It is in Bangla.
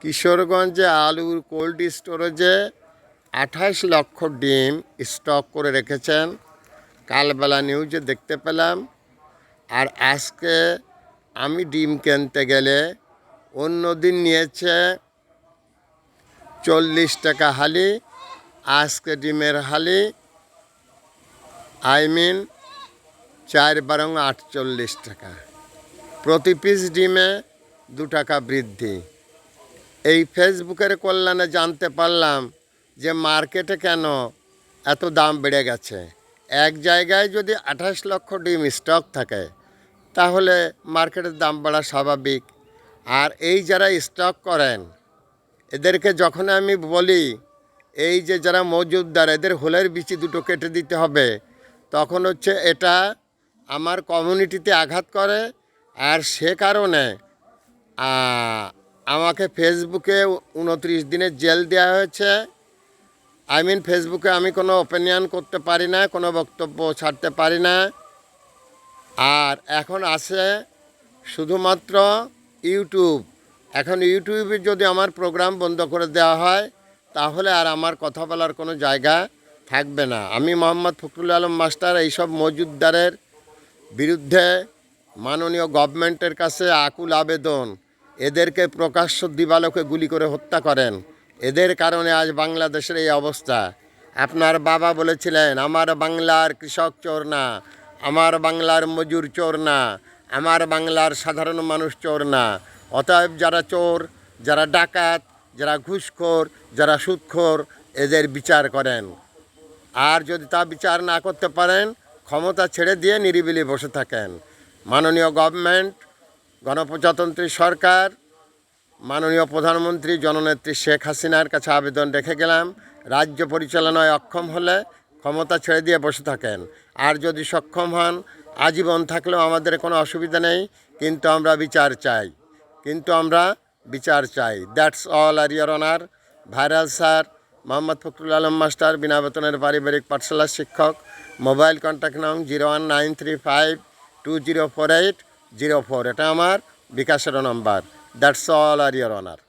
কিশোরগঞ্জে আলুর কোল্ড স্টোরেজে 28 লক্ষ ডিম স্টক করে রেখেছেন। কালবেলা নিউজে দেখতে পেলাম। আর আজকে আমি ডিম কিনতে গেলে অন্য দিন নিয়েছে 40 টাকা হালি, আজকে ডিমের হালি 4 টাকা। প্রতি পিস ডিমে 2 টাকা বৃদ্ধি। এই ফেসবুকের কল্যাণে জানতে পারলাম যে মার্কেটে কেন এত দাম বেড়ে গেছে। এক জায়গায় যদি 28 লক্ষ ডিম স্টক থাকে তাহলে মার্কেটের দাম বাড়া স্বাভাবিক। আর এই যারা স্টক করেন এদেরকে যখন আমি বলি এই যে যারা মজুদদার এদের হোলের বিচি দুটো কেটে দিতে হবে, তখন হচ্ছে এটা আমার কমিউনিটিতে আঘাত করে। আর সে কারণে আমাকে ফেসবুকে 29 দিনের জেল দেওয়া হয়েছে। ফেসবুকে আমি কোনো ওপিনিয়ন করতে পারি না, কোনো বক্তব্য ছাড়তে পারি না। আর এখন আছে শুধুমাত্র ইউটিউব। এখন ইউটিউবে যদি আমার প্রোগ্রাম বন্ধ করে দেওয়া হয় তাহলে আর আমার কথা বলার কোনো জায়গা থাকবে না। আমি মোহাম্মদ ফখরুল আলম মাস্টার এইসব মজুদদারের বিরুদ্ধে মাননীয় গভর্নমেন্টের কাছে আকুল আবেদন, এদেরকে প্রকাশ্য দিবালোকে গুলি করে হত্যা করেন। এদের কারণে আজ বাংলাদেশের এই অবস্থা। আপনার বাবা বলেছিলেন আমার বাংলার কৃষক চোর না, আমার বাংলার মজুর চোর না, আমার বাংলার সাধারণ মানুষ চোর না। অতএব যারা চোর, যারা ডাকাত, যারা ঘুষখোর, যারা সুদখোর, এদের বিচার করেন। আর যদি তা বিচার না করতে পারেন ক্ষমতা ছেড়ে দিয়ে নিরিবিলি বসে থাকেন। মাননীয় গভর্নমেন্ট, গণপ্রজাতন্ত্রী সরকার, মাননীয় প্রধানমন্ত্রী জননেত্রী শেখ হাসিনার কাছে আবেদন রেখে গেলাম, রাজ্য পরিচালনায় অক্ষম হলে ক্ষমতা ছেড়ে দিয়ে বসে থাকেন। আর যদি সক্ষম হন আজীবন থাকলেও আমাদের কোনো অসুবিধা নেই, কিন্তু আমরা বিচার চাই। দ্যাটস অল আর your honour. Viral sir Mohammad Fakhrul Alam master, বিনা বেতনের পারিবারিক পাঠশালার শিক্ষক। মোবাইল কন্ট্যাক্ট নং 01935204804। এটা আমার বিকাশের নম্বর। দ্যাটস অল আর ইয়োর অনার।